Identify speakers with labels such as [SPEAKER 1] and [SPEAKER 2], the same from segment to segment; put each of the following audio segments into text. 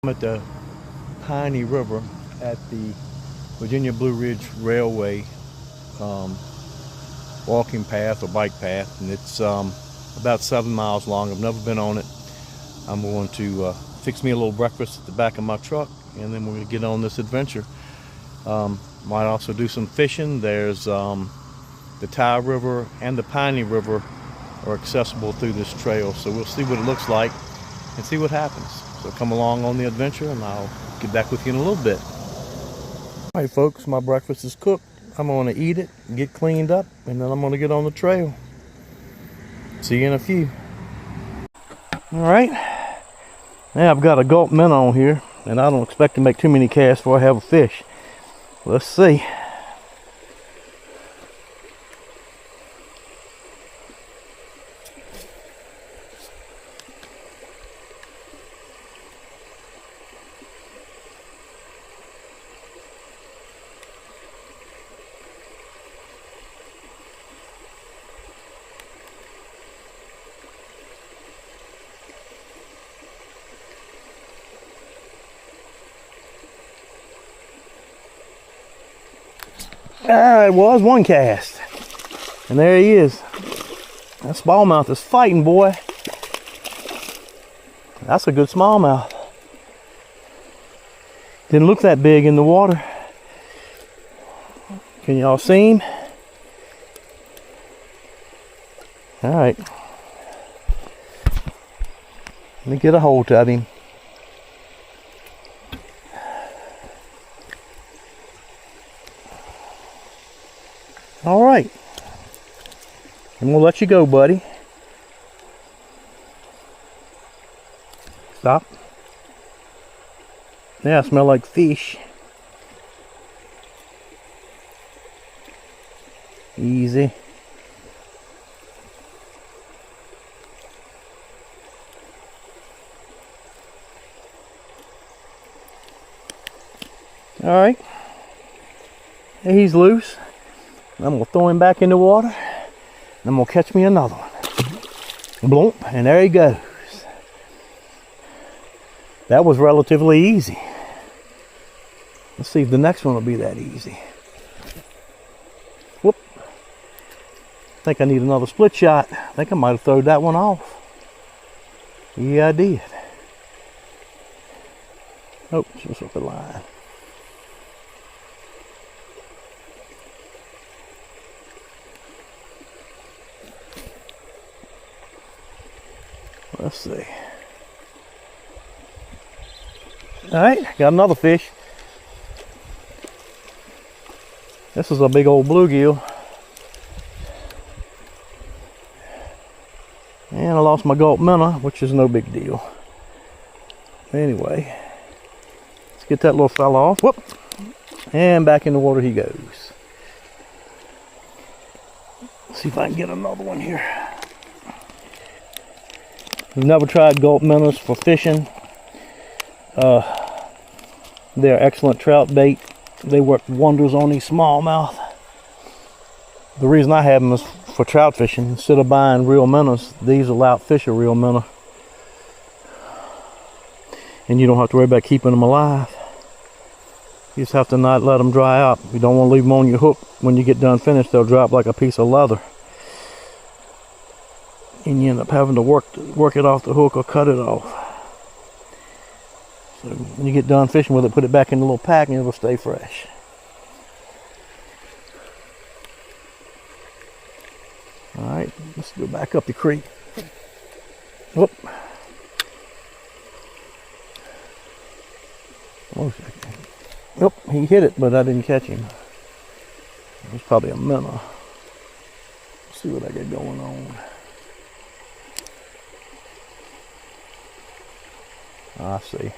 [SPEAKER 1] I'm at the Piney River at the Virginia Blue Ridge Railway um, walking path or bike path, and it's about 7 miles long. I've never been on it. I'm going to fix me a little breakfast at the back of my truck, and then we're going to get on this adventure. Might also do some fishing. There's the Tye River and the Piney River are accessible through this trail, so we'll see what it looks like and see what happens. So come along on the adventure, and I'll get back with you in a little bit. All right, folks, my breakfast is cooked. I'm going to eat it, get cleaned up, and then I'm going to get on the trail. See you in a few. All right, now I've got a gulp minnow on here, and I don't expect to make too many casts before I have a fish. Let's see. It was one cast, and there he is. That smallmouth is fighting, boy. That's a good smallmouth. Didn't look that big in the water. Can y'all see him? All right, let me get a hold of him. All right, and we'll let you go, buddy. Stop. Yeah, I smell like fish. Easy. All right, he's loose. I'm gonna throw him back in the water, and I'm gonna catch me another one. Bloop, and there he goes. That was relatively easy. Let's see if the next one will be that easy. Whoop. I think I need another split shot. I think I might have thrown that one off. Yeah, I did. Oh, just off the line. Let's see. All right, got another fish. This is a big old bluegill. And I lost my gulp minnow, which is no big deal. Anyway, let's get that little fella off. Whoop! And back in the water he goes. Let's see if I can get another one here. We've never tried gulp minnows for fishing. They're excellent trout bait. They work wonders on these smallmouth. The reason I have them is for trout fishing. Instead of buying real minnows, these will outfish a real minnow. And you don't have to worry about keeping them alive. You just have to not let them dry out. You don't want to leave them on your hook. When you get done finished, they'll drop like a piece of leather. And you end up having to work it off the hook or cut it off. So when you get done fishing with it, put it back in the little pack and it'll stay fresh. All right, let's go back up the creek. Whoop. Nope, he hit it, but I didn't catch him. It was probably a minnow. Let's see what I got going on. I see.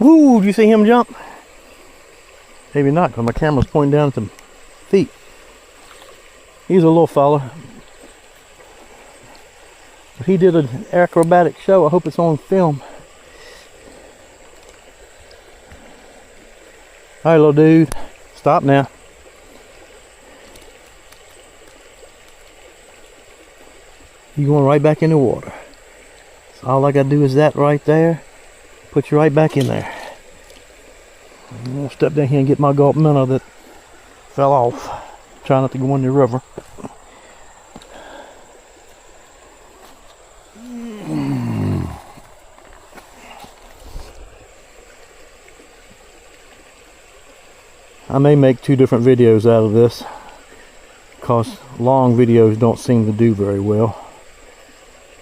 [SPEAKER 1] Ooh, do you see him jump? Maybe not, because my camera's pointing down at the feet. He's a little fella. He did an acrobatic show. I hope it's on film. Alright, little dude. Stop now. You're going right back in the water. So all I gotta do is that right there. Put you right back in there. I'm gonna step down here and get my gulp minnow that fell off. Try not to go in the river. I may make 2 different videos out of this, because long videos don't seem to do very well,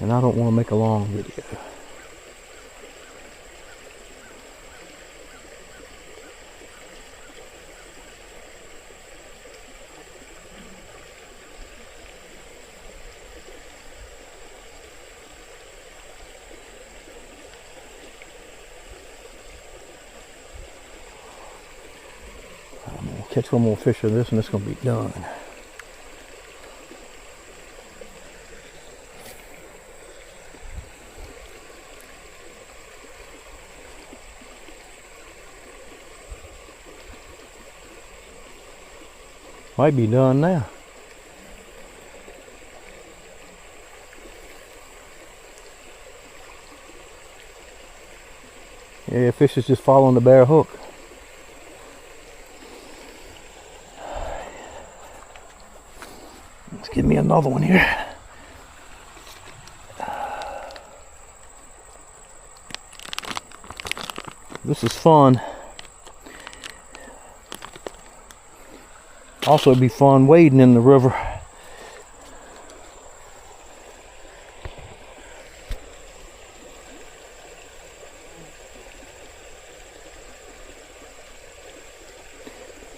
[SPEAKER 1] and I don't want to make a long video. I'm going to catch one more fish of this and it's going to be done. Might be done now. Yeah, fish is just following the bare hook. Let's give me another one here. This is fun. Also be fun wading in the river.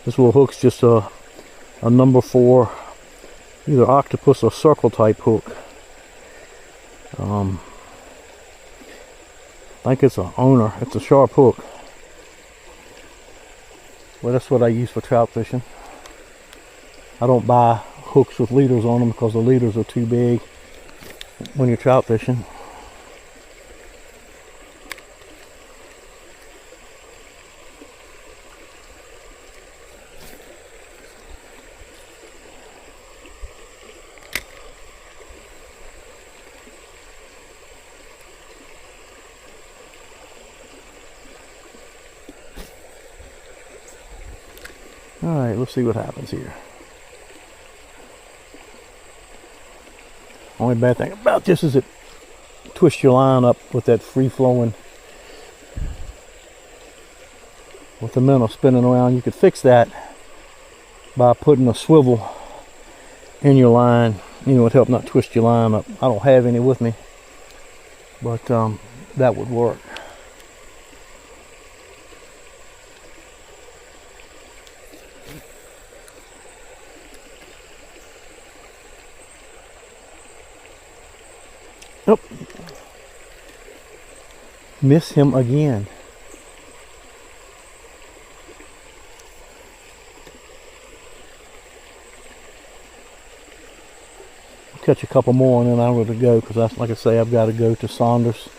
[SPEAKER 1] This little hook's just a number 4, either octopus or circle type hook. I think it's a owner. It's a sharp hook. Well, that's what I use for trout fishing. I don't buy hooks with leaders on them because the leaders are too big when you're trout fishing. Alright, let's see what happens here. Only bad thing about this is it twists your line up with that free flowing, with the minnow spinning around. You could fix that by putting a swivel in your line. You know, it would help not twist your line up. I don't have any with me, but that would work. Nope. Miss him again. Catch a couple more and then I'm going to go, because like I say, I've got to go to Saunders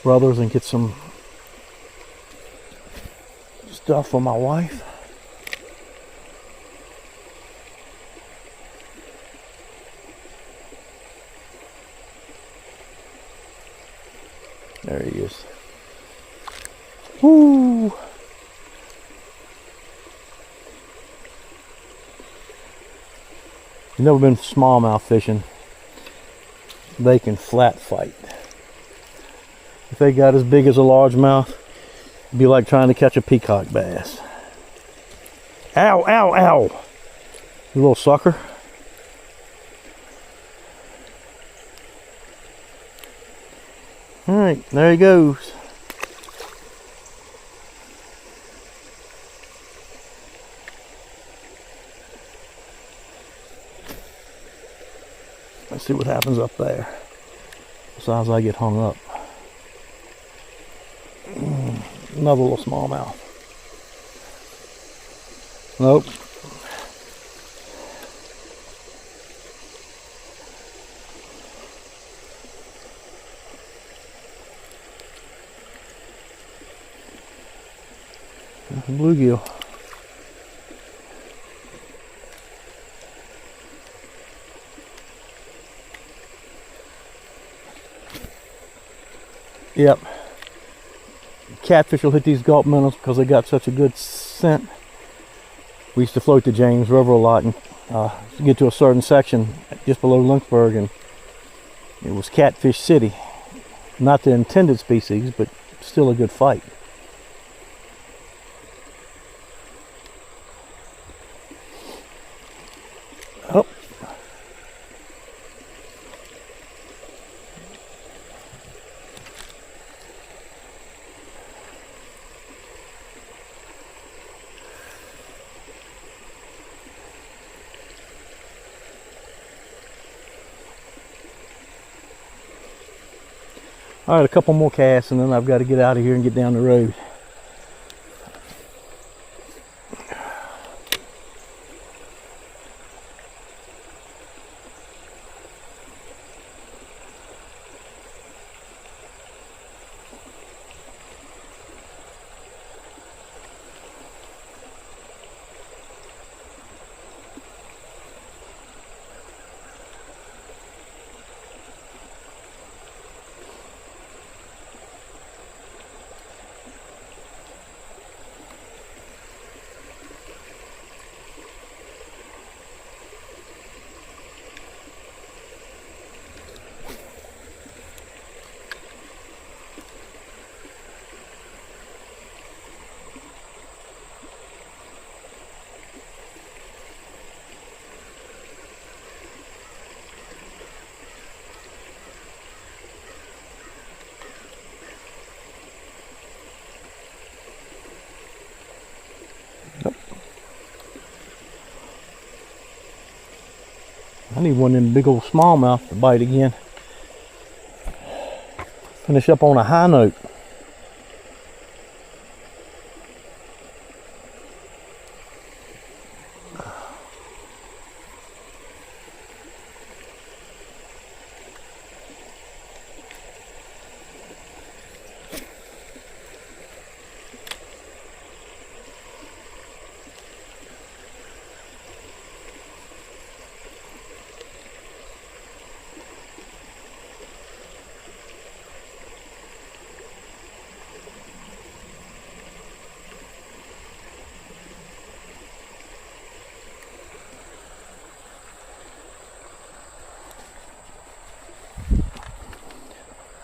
[SPEAKER 1] Brothers and get some stuff for my wife. There he is. Woo! You've never been smallmouth fishing. They can flat fight. If they got as big as a largemouth, it'd be like trying to catch a peacock bass. Ow, ow, ow! You little sucker. Alright, there he goes. Let's see what happens up there. Besides I get hung up. Another little smallmouth. Nope. Bluegill. Yep. Catfish will hit these gulp minnows because they got such a good scent. We used to float the James River a lot and get to a certain section just below Lynchburg, and it was Catfish City. Not the intended species, but still a good fight. Oh. All right, a couple more casts and then I've got to get out of here and get down the road. I need one of them big old smallmouth to bite again. Finish up on a high note.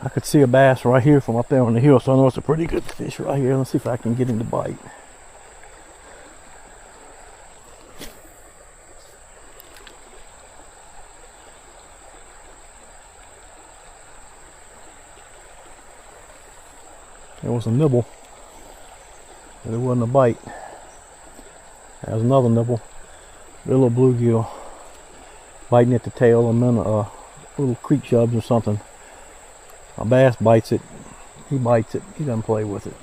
[SPEAKER 1] I could see a bass right here from up there on the hill, so I know it's a pretty good fish right here. Let's see if I can get him to bite. There was a nibble, but it wasn't a bite. There's another nibble. Little bluegill biting at the tail, and then little creek chubs or something. A bass bites it, he bites it, he doesn't play with it.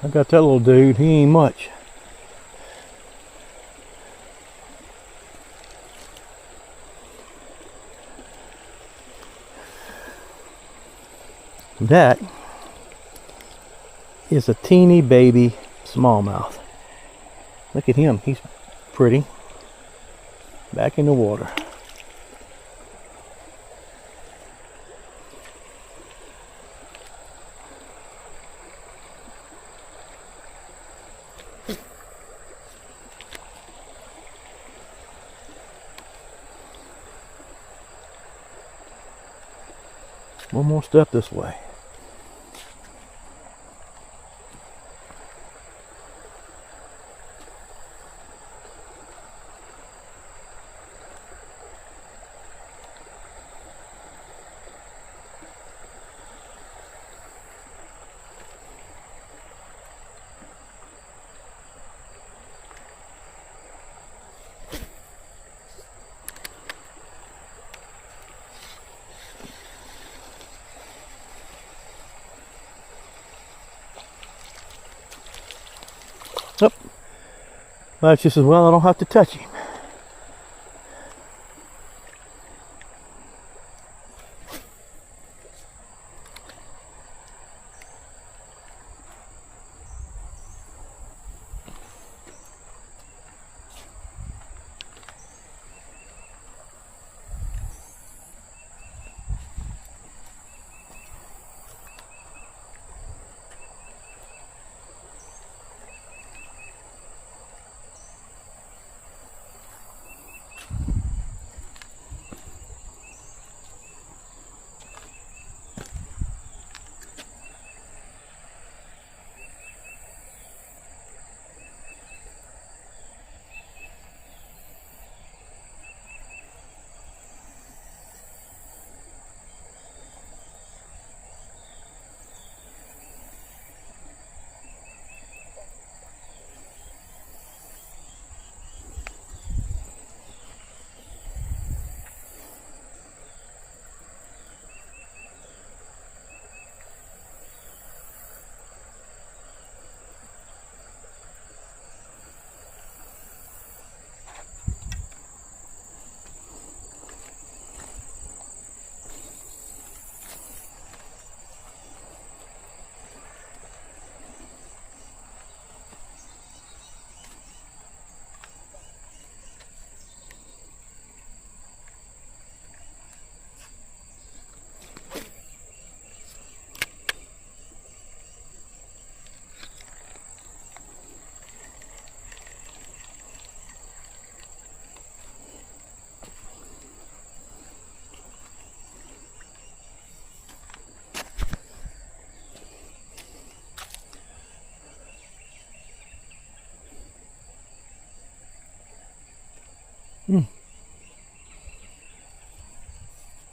[SPEAKER 1] I got that little dude, he ain't much. That is a teeny baby smallmouth. Look at him, he's pretty. Back in the water. One more step this way. Yep. That's just as well I don't have to touch him.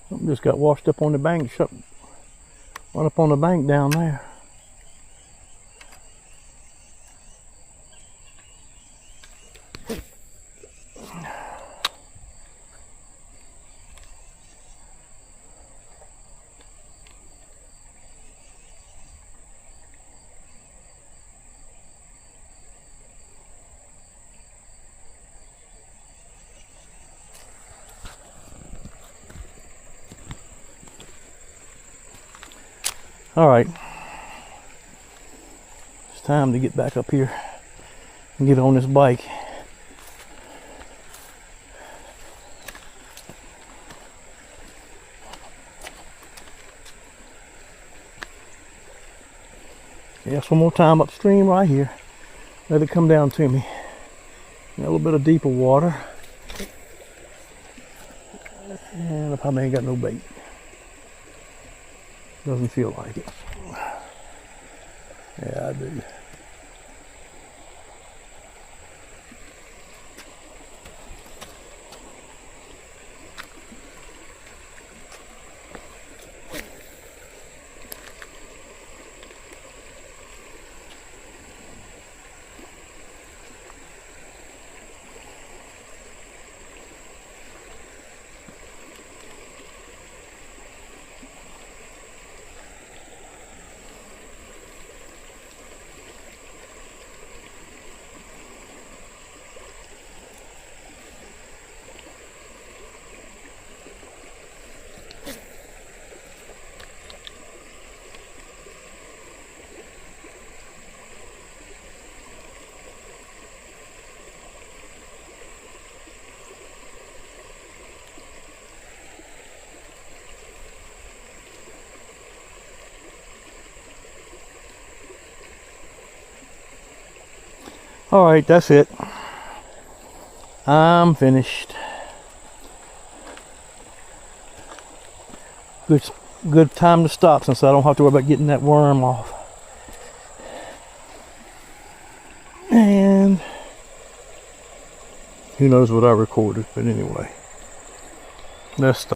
[SPEAKER 1] Something just got washed up on the bank. Went up on the bank down there. All right, it's time to get back up here and get on this bike. Yes, one more time upstream right here. Let it come down to me. A little bit of deeper water. And I probably ain't got no bait. Doesn't feel like it. Yeah, I do. All right, that's it. I'm finished. good time to stop since I don't have to worry about getting that worm off. And who knows what I recorded, but anyway, let's stop.